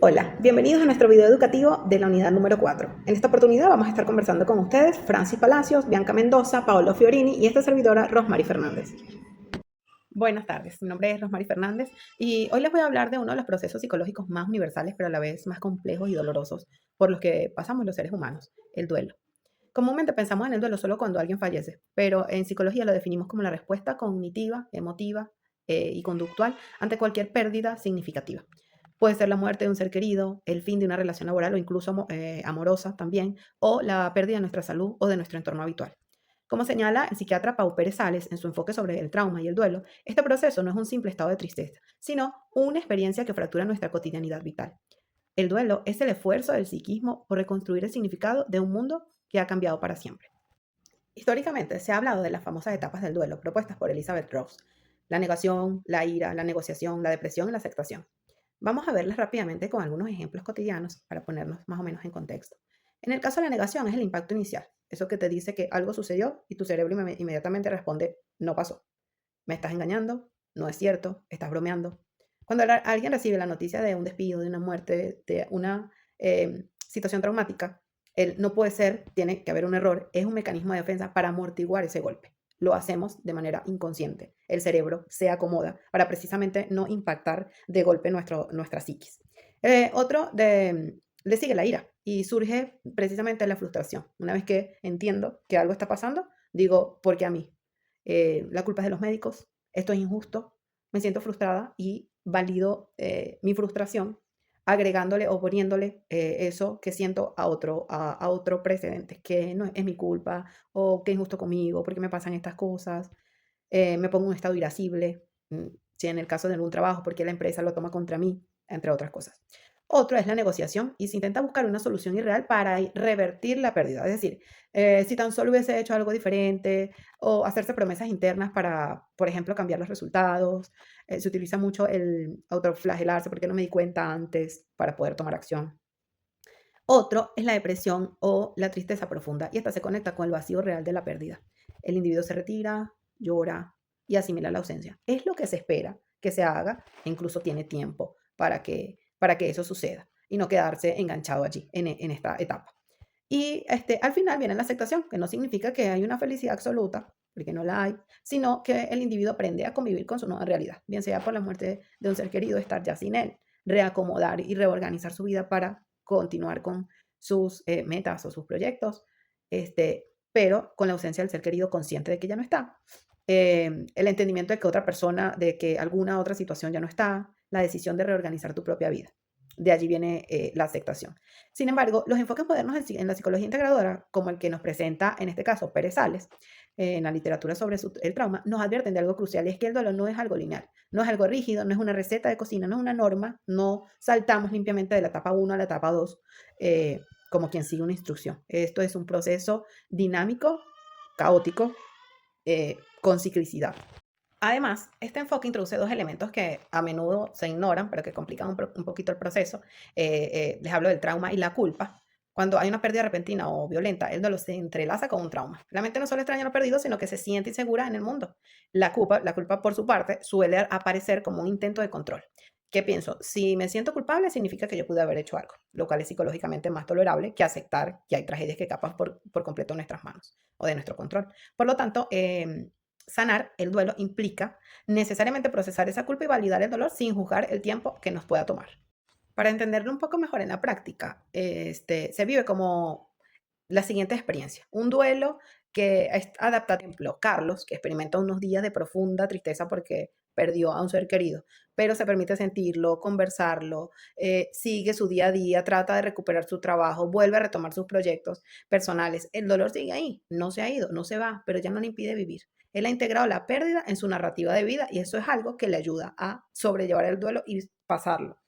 Hola, bienvenidos a nuestro video educativo de la unidad número 4. En esta oportunidad vamos a estar conversando con ustedes Francis Palacios, Bianca Mendoza, Paolo Fiorini y esta servidora Rosmary Fernández. Buenas tardes, mi nombre es Rosmary Fernández y hoy les voy a hablar de uno de los procesos psicológicos más universales pero a la vez más complejos y dolorosos por los que pasamos los seres humanos, el duelo. Comúnmente pensamos en el duelo solo cuando alguien fallece, pero en psicología lo definimos como la respuesta cognitiva, emotiva y conductual ante cualquier pérdida significativa. Puede ser la muerte de un ser querido, el fin de una relación laboral o incluso amorosa también, o la pérdida de nuestra salud o de nuestro entorno habitual. Como señala el psiquiatra Pau Pérez Sales en su enfoque sobre el trauma y el duelo, este proceso no es un simple estado de tristeza, sino una experiencia que fractura nuestra cotidianidad vital. El duelo es el esfuerzo del psiquismo por reconstruir el significado de un mundo que ha cambiado para siempre. Históricamente se ha hablado de las famosas etapas del duelo propuestas por Elizabeth Rose: la negación, la ira, la negociación, la depresión y la aceptación. Vamos a verlas rápidamente con algunos ejemplos cotidianos para ponernos más o menos en contexto. En el caso de la negación es el impacto inicial, eso que te dice que algo sucedió y tu cerebro inmediatamente responde: no pasó, me estás engañando, no es cierto, estás bromeando. Cuando alguien recibe la noticia de un despido, de una muerte, de una situación traumática, el no puede ser, tiene que haber un error, es un mecanismo de defensa para amortiguar ese golpe. Lo hacemos de manera inconsciente. El cerebro se acomoda para precisamente no impactar de golpe nuestra psiquis. Le sigue la ira y surge precisamente la frustración. Una vez que entiendo que algo está pasando, digo: ¿por qué a mí? La culpa es de los médicos, esto es injusto, me siento frustrada y valido mi frustración agregándole o poniéndole eso que siento a otro precedente, que no es mi culpa o que es injusto conmigo, porque me pasan estas cosas. Me pongo en un estado irascible, si en el caso de algún trabajo, porque la empresa lo toma contra mí, entre otras cosas. Otro es la negociación y se intenta buscar una solución irreal para revertir la pérdida. Es decir, si tan solo hubiese hecho algo diferente o hacerse promesas internas para, por ejemplo, cambiar los resultados. Se utiliza mucho el autoflagelarse: porque no me di cuenta antes, para poder tomar acción. Otro es la depresión o la tristeza profunda y esta se conecta con el vacío real de la pérdida. El individuo se retira, llora y asimila la ausencia. Es lo que se espera que se haga e incluso tiene tiempo para que eso suceda y no quedarse enganchado allí en esta etapa. Y al final viene la aceptación, que no significa que hay una felicidad absoluta, porque no la hay, sino que el individuo aprende a convivir con su nueva realidad, bien sea por la muerte de un ser querido, estar ya sin él, reacomodar y reorganizar su vida para continuar con sus metas o sus proyectos, pero con la ausencia del ser querido, consciente de que ya no está. El entendimiento de que otra persona, de que alguna otra situación ya no está, la decisión de reorganizar tu propia vida. De allí viene la aceptación. Sin embargo, los enfoques modernos en la psicología integradora, como el que nos presenta en este caso Pérez Sales, en la literatura sobre el trauma, nos advierten de algo crucial, y es que el dolor no es algo lineal, no es algo rígido, no es una receta de cocina, no es una norma, no saltamos limpiamente de la etapa 1 a la etapa 2 como quien sigue una instrucción. Esto es un proceso dinámico, caótico, con ciclicidad. Además, este enfoque introduce dos elementos que a menudo se ignoran, pero que complican un poquito el proceso. Les hablo del trauma y la culpa. Cuando hay una pérdida repentina o violenta, el dolor se entrelaza con un trauma. La mente no solo extraña lo perdido, sino que se siente insegura en el mundo. La culpa, por su parte, suele aparecer como un intento de control. ¿Qué pienso? Si me siento culpable, significa que yo pude haber hecho algo, lo cual es psicológicamente más tolerable que aceptar que hay tragedias que escapan por completo de nuestras manos o de nuestro control. Por lo tanto, sanar el duelo implica necesariamente procesar esa culpa y validar el dolor sin juzgar el tiempo que nos pueda tomar. Para entenderlo un poco mejor en la práctica, se vive como la siguiente experiencia: un duelo que es adaptado. Por ejemplo, Carlos, que experimenta unos días de profunda tristeza porque perdió a un ser querido, pero se permite sentirlo, conversarlo, sigue su día a día, trata de recuperar su trabajo, vuelve a retomar sus proyectos personales. El dolor sigue ahí, no se ha ido, no se va, pero ya no le impide vivir. Él ha integrado la pérdida en su narrativa de vida y eso es algo que le ayuda a sobrellevar el duelo y pasarlo.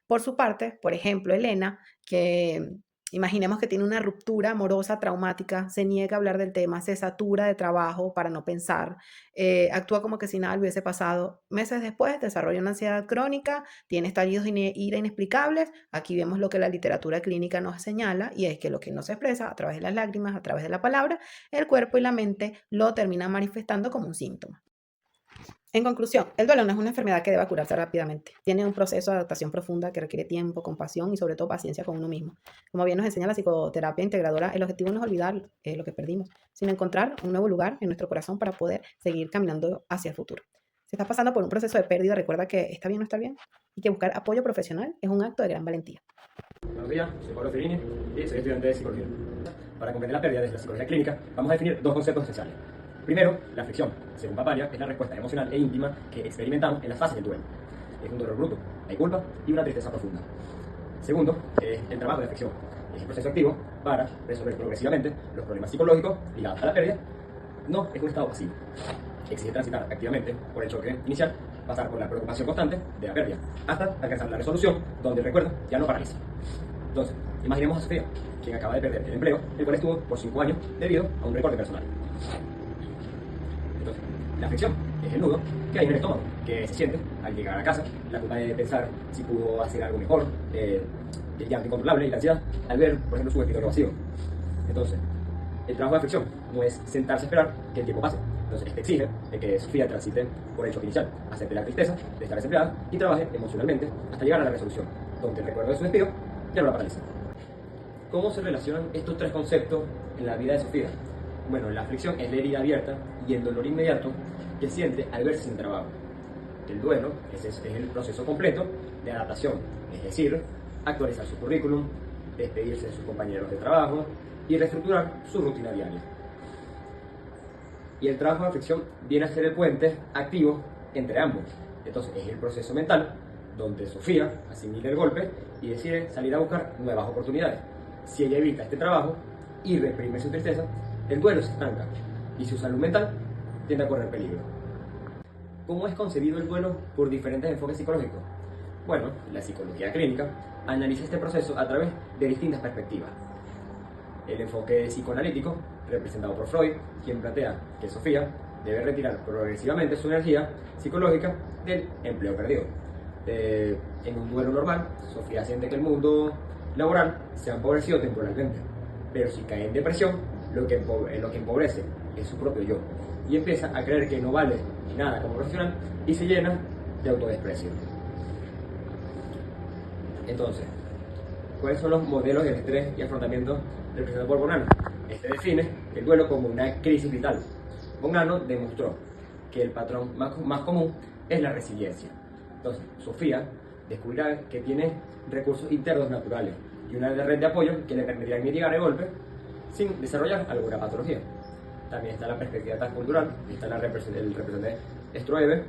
Por su parte, por ejemplo, Elena, que imaginemos que tiene una ruptura amorosa traumática, se niega a hablar del tema, se satura de trabajo para no pensar, actúa como que si nada le hubiese pasado. Meses después desarrolla una ansiedad crónica, tiene estallidos de ira inexplicables. Aquí vemos lo que la literatura clínica nos señala, y es que lo que no se expresa a través de las lágrimas, a través de la palabra, el cuerpo y la mente lo terminan manifestando como un síntoma. En conclusión, el duelo no es una enfermedad que deba curarse rápidamente. Tiene un proceso de adaptación profunda que requiere tiempo, compasión y sobre todo paciencia con uno mismo. Como bien nos enseña la psicoterapia integradora, el objetivo no es olvidar lo que perdimos, sino encontrar un nuevo lugar en nuestro corazón para poder seguir caminando hacia el futuro. Si estás pasando por un proceso de pérdida, recuerda que está bien no estar bien y que buscar apoyo profesional es un acto de gran valentía. Buenos días, soy Pablo Ferini y soy estudiante de psicología. Para comprender la pérdida desde la psicología clínica, vamos a definir dos conceptos esenciales. Primero, la aflicción, según Papalia, es la respuesta emocional e íntima que experimentamos en las fases del duelo. Es un dolor bruto, hay culpa y una tristeza profunda. Segundo, es el trabajo de aflicción. Es el proceso activo para resolver progresivamente los problemas psicológicos ligados a la pérdida. No es un estado pasivo. Exige transitar activamente por el choque inicial, pasar por la preocupación constante de la pérdida, hasta alcanzar la resolución donde el recuerdo ya no paraliza. Entonces, imaginemos a Sofía, quien acaba de perder el empleo, el cual estuvo por 5 años debido a un recorte personal. Entonces, la aflicción es el nudo que hay en el estómago, que se siente al llegar a la casa, la culpa de pensar si pudo hacer algo mejor, el llanto incontrolable y la ansiedad al ver, por ejemplo, su escritorio vacío. Entonces, el trabajo de aflicción no es sentarse a esperar que el tiempo pase. Entonces, este exige de que Sofía transite por el choque inicial, acepte la tristeza de estar desempleada y trabaje emocionalmente hasta llegar a la resolución, donde el recuerdo de su despido ya no la paraliza. ¿Cómo se relacionan estos tres conceptos en la vida de Sofía? Bueno, la aflicción es la herida abierta y el dolor inmediato que siente al verse sin trabajo. El duelo es el proceso completo de adaptación, es decir, actualizar su currículum, despedirse de sus compañeros de trabajo y reestructurar su rutina diaria. Y el trabajo de aflicción viene a ser el puente activo entre ambos. Entonces es el proceso mental donde Sofía asimila el golpe y decide salir a buscar nuevas oportunidades. Si ella evita este trabajo y reprime su tristeza, el duelo se estanca y su salud mental tiende a correr peligro. ¿Cómo es concebido el duelo por diferentes enfoques psicológicos? Bueno, la psicología clínica analiza este proceso a través de distintas perspectivas. El enfoque psicoanalítico, representado por Freud, quien plantea que Sofía debe retirar progresivamente su energía psicológica del empleo perdido. En un duelo normal, Sofía siente que el mundo laboral se ha empobrecido temporalmente, pero si cae en depresión, lo que empobrece es su propio yo, y empieza a creer que no vale nada como profesional y se llena de autodesprecio. Entonces, ¿cuáles son los modelos del estrés y afrontamiento representados por Bonanno? Este define el duelo como una crisis vital. Bonanno demostró que el patrón más común es la resiliencia. Entonces, Sofía descubrirá que tiene recursos internos naturales y una red de apoyo que le permitirá mitigar el golpe sin desarrollar alguna patología. También está la perspectiva transcultural, está el representante Stroeve.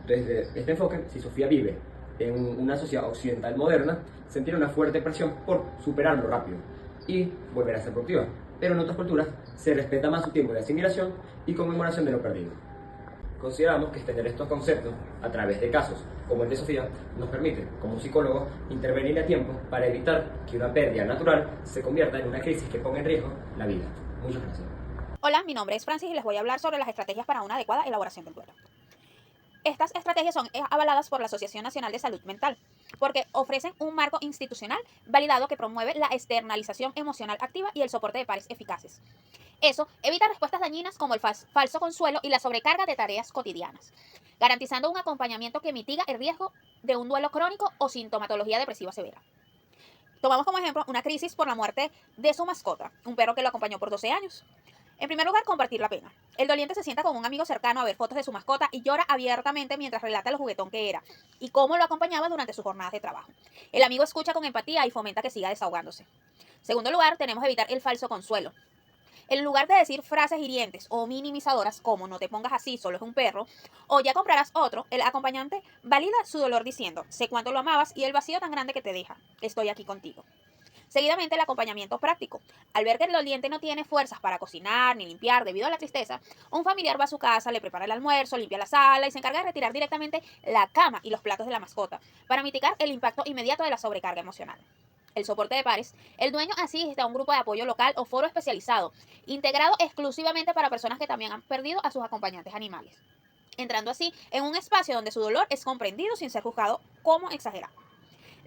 Desde este enfoque, si Sofía vive en una sociedad occidental moderna, sentirá una fuerte presión por superarlo rápido y volver a ser productiva. Pero en otras culturas se respeta más su tiempo de asimilación y conmemoración de lo perdido. Consideramos que extender estos conceptos a través de casos como el de Sofía nos permite, como psicólogos, intervenir a tiempo para evitar que una pérdida natural se convierta en una crisis que ponga en riesgo la vida. Muchas gracias. Hola, mi nombre es Francis y les voy a hablar sobre las estrategias para una adecuada elaboración del duelo. Estas estrategias son avaladas por la Asociación Nacional de Salud Mental, porque ofrecen un marco institucional validado que promueve la externalización emocional activa y el soporte de pares eficaces. Eso evita respuestas dañinas como el falso consuelo y la sobrecarga de tareas cotidianas, garantizando un acompañamiento que mitiga el riesgo de un duelo crónico o sintomatología depresiva severa. Tomamos como ejemplo una crisis por la muerte de su mascota, un perro que lo acompañó por 12 años. En primer lugar, compartir la pena. El doliente se sienta con un amigo cercano a ver fotos de su mascota y llora abiertamente mientras relata lo juguetón que era y cómo lo acompañaba durante sus jornadas de trabajo. El amigo escucha con empatía y fomenta que siga desahogándose. Segundo lugar, tenemos que evitar el falso consuelo. En lugar de decir frases hirientes o minimizadoras como no te pongas así, solo es un perro, o ya comprarás otro, el acompañante valida su dolor diciendo, sé cuánto lo amabas y el vacío tan grande que te deja, estoy aquí contigo. Seguidamente, el acompañamiento práctico. Al ver que el doliente no tiene fuerzas para cocinar ni limpiar debido a la tristeza, un familiar va a su casa, le prepara el almuerzo, limpia la sala y se encarga de retirar directamente la cama y los platos de la mascota para mitigar el impacto inmediato de la sobrecarga emocional. El soporte de pares. El dueño asiste a un grupo de apoyo local o foro especializado, integrado exclusivamente para personas que también han perdido a sus acompañantes animales, entrando así en un espacio donde su dolor es comprendido sin ser juzgado como exagerado.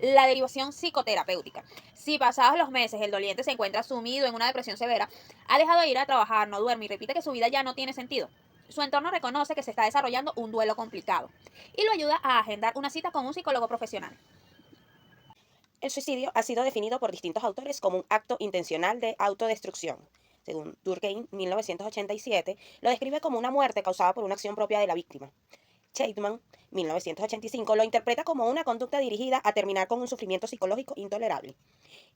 La derivación psicoterapéutica. Si pasados los meses el doliente se encuentra sumido en una depresión severa, ha dejado de ir a trabajar, no duerme y repite que su vida ya no tiene sentido, Su entorno reconoce que se está desarrollando un duelo complicado y lo ayuda a agendar una cita con un psicólogo profesional. El suicidio ha sido definido por distintos autores como un acto intencional de autodestrucción. Según Durkheim, 1987, lo describe como una muerte causada por una acción propia de la víctima. Chapman, 1985, lo interpreta como una conducta dirigida a terminar con un sufrimiento psicológico intolerable.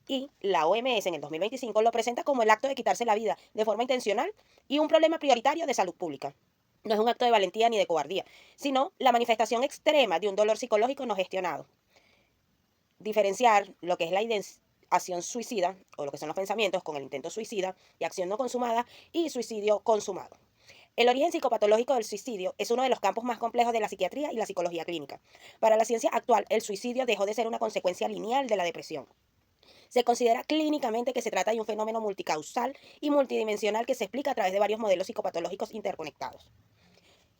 Y la OMS en el 2025 lo presenta como el acto de quitarse la vida de forma intencional y un problema prioritario de salud pública. No es un acto de valentía ni de cobardía, sino la manifestación extrema de un dolor psicológico no gestionado. Diferenciar lo que es la ideación suicida, o lo que son los pensamientos, con el intento suicida y acción no consumada, y suicidio consumado. El origen psicopatológico del suicidio es uno de los campos más complejos de la psiquiatría y la psicología clínica. Para la ciencia actual, el suicidio dejó de ser una consecuencia lineal de la depresión. Se considera clínicamente que se trata de un fenómeno multicausal y multidimensional que se explica a través de varios modelos psicopatológicos interconectados,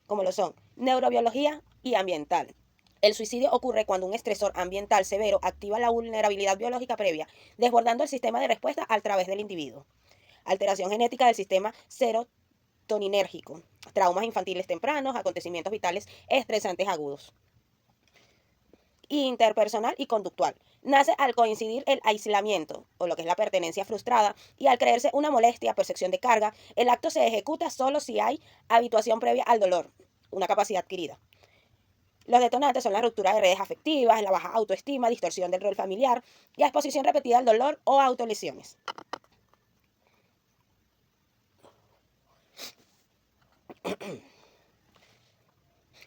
como lo son neurobiología y ambiental. El suicidio ocurre cuando un estresor ambiental severo activa la vulnerabilidad biológica previa, desbordando el sistema de respuesta a través del individuo. Alteración genética del sistema serotoninérgico, traumas infantiles tempranos, acontecimientos vitales estresantes agudos. Interpersonal y conductual. Nace al coincidir el aislamiento, o lo que es la pertenencia frustrada, y al creerse una molestia, percepción de carga, el acto se ejecuta solo si hay habituación previa al dolor, una capacidad adquirida. Los detonantes son la ruptura de redes afectivas, la baja autoestima, distorsión del rol familiar y exposición repetida al dolor o autolesiones.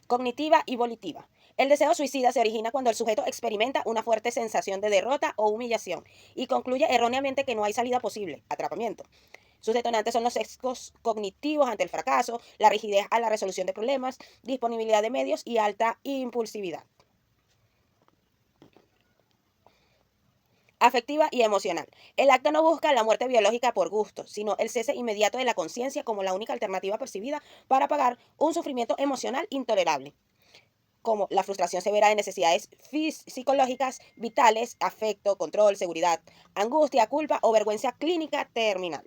Cognitiva y volitiva. El deseo suicida se origina cuando el sujeto experimenta una fuerte sensación de derrota o humillación y concluye erróneamente que no hay salida posible, atrapamiento. Sus detonantes son los sesgos cognitivos ante el fracaso, la rigidez a la resolución de problemas, disponibilidad de medios y alta impulsividad. Afectiva y emocional. El acto no busca la muerte biológica por gusto, sino el cese inmediato de la conciencia como la única alternativa percibida para pagar un sufrimiento emocional intolerable, como la frustración severa de necesidades psicológicas vitales, afecto, control, seguridad, angustia, culpa o vergüenza clínica terminal.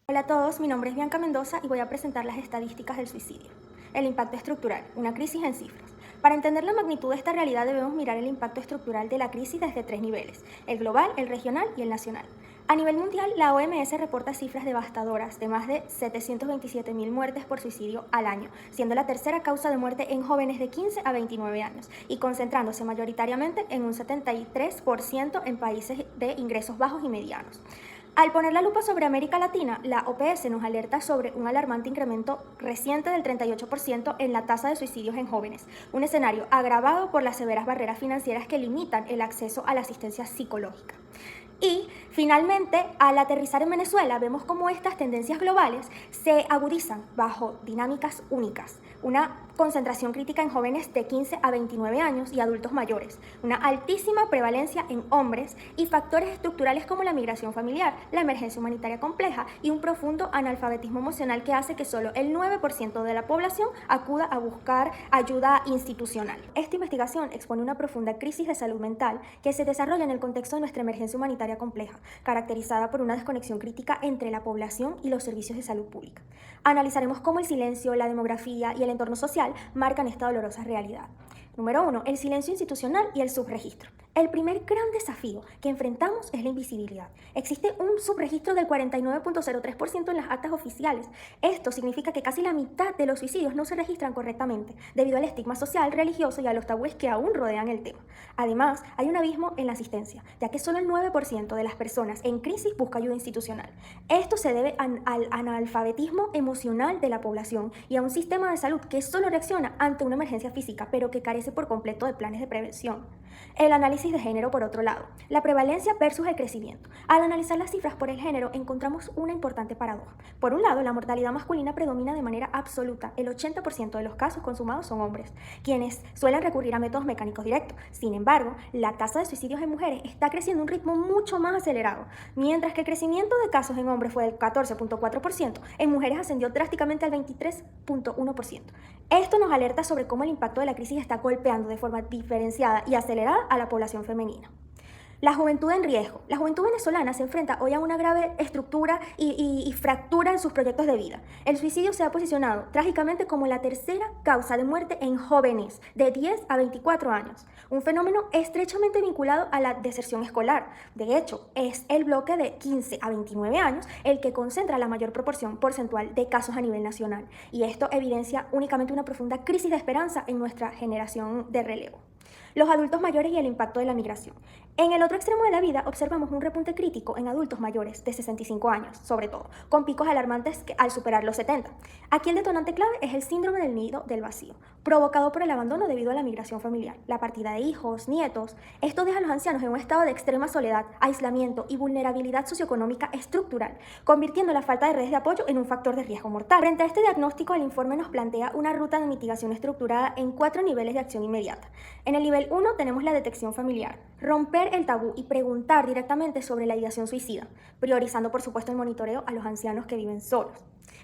Hola a todos, mi nombre es Bianca Mendoza y voy a presentar las estadísticas del suicidio. El impacto estructural, una crisis en cifras. Para entender la magnitud de esta realidad debemos mirar el impacto estructural de la crisis desde 3 niveles, el global, el regional y el nacional. A nivel mundial, la OMS reporta cifras devastadoras de más de 727.000 muertes por suicidio al año, siendo la tercera causa de muerte en jóvenes de 15 a 29 años y concentrándose mayoritariamente en un 73% en países de ingresos bajos y medianos. Al poner la lupa sobre América Latina, la OPS nos alerta sobre un alarmante incremento reciente del 38% en la tasa de suicidios en jóvenes, un escenario agravado por las severas barreras financieras que limitan el acceso a la asistencia psicológica. Y, finalmente, al aterrizar en Venezuela, vemos cómo estas tendencias globales se agudizan bajo dinámicas únicas. Una concentración crítica en jóvenes de 15 a 29 años y adultos mayores, una altísima prevalencia en hombres y factores estructurales como la migración familiar, la emergencia humanitaria compleja y un profundo analfabetismo emocional que hace que solo el 9% de la población acuda a buscar ayuda institucional. Esta investigación expone una profunda crisis de salud mental que se desarrolla en el contexto de nuestra emergencia humanitaria compleja, caracterizada por una desconexión crítica entre la población y los servicios de salud pública. Analizaremos cómo el silencio, la demografía y el entorno social marcan esta dolorosa realidad. Número 1. El silencio institucional y el subregistro. El primer gran desafío que enfrentamos es la invisibilidad. Existe un subregistro del 49.03% en las actas oficiales. Esto significa que casi la mitad de los suicidios no se registran correctamente, debido al estigma social, religioso y a los tabúes que aún rodean el tema. Además, hay un abismo en la asistencia, ya que solo el 9% de las personas en crisis busca ayuda institucional. Esto se debe al analfabetismo emocional de la población y a un sistema de salud que solo reacciona ante una emergencia física, pero que carece por completo de planes de prevención. El análisis de género, por otro lado, la prevalencia versus el crecimiento. Al analizar las cifras por el género, encontramos una importante paradoja. Por un lado, la mortalidad masculina predomina de manera absoluta. El 80% de los casos consumados son hombres, quienes suelen recurrir a métodos mecánicos directos. Sin embargo, la tasa de suicidios en mujeres está creciendo a un ritmo mucho más acelerado. Mientras que el crecimiento de casos en hombres fue del 14.4%, en mujeres ascendió drásticamente al 23.1%. Esto nos alerta sobre cómo el impacto de la crisis está golpeando de forma diferenciada y acelerada a la población femenina. La juventud en riesgo. La juventud venezolana se enfrenta hoy a una grave estructura y fractura en sus proyectos de vida. El suicidio se ha posicionado trágicamente como la tercera causa de muerte en jóvenes de 10 a 24 años, un fenómeno estrechamente vinculado a la deserción escolar. De hecho, es el bloque de 15 a 29 años el que concentra la mayor proporción porcentual de casos a nivel nacional, y esto evidencia únicamente una profunda crisis de esperanza en nuestra generación de relevo. Los adultos mayores y el impacto de la migración. En el otro extremo de la vida observamos un repunte crítico en adultos mayores de 65 años, sobre todo, con picos alarmantes al superar los 70. Aquí el detonante clave es el síndrome del nido del vacío, provocado por el abandono debido a la migración familiar, la partida de hijos, nietos. Esto deja a los ancianos en un estado de extrema soledad, aislamiento y vulnerabilidad socioeconómica estructural, convirtiendo la falta de redes de apoyo en un factor de riesgo mortal. Frente a este diagnóstico, el informe nos plantea una ruta de mitigación estructurada en 4 niveles de acción inmediata. En el nivel 1 tenemos la detección familiar, romper el tabú y preguntar directamente sobre la ideación suicida, priorizando por supuesto el monitoreo a los ancianos que viven solos.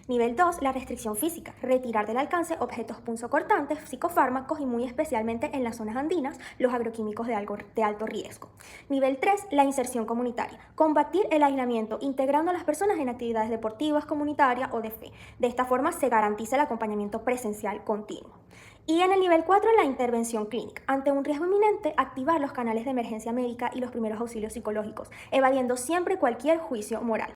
Nivel 2, la restricción física, retirar del alcance objetos punzocortantes, psicofármacos y muy especialmente en las zonas andinas, los agroquímicos de alto riesgo. Nivel 3, la inserción comunitaria, combatir el aislamiento integrando a las personas en actividades deportivas, comunitarias o de fe. De esta forma se garantiza el acompañamiento presencial continuo. Y en el nivel 4, la intervención clínica. Ante un riesgo inminente, activar los canales de emergencia médica y los primeros auxilios psicológicos, evadiendo siempre cualquier juicio moral.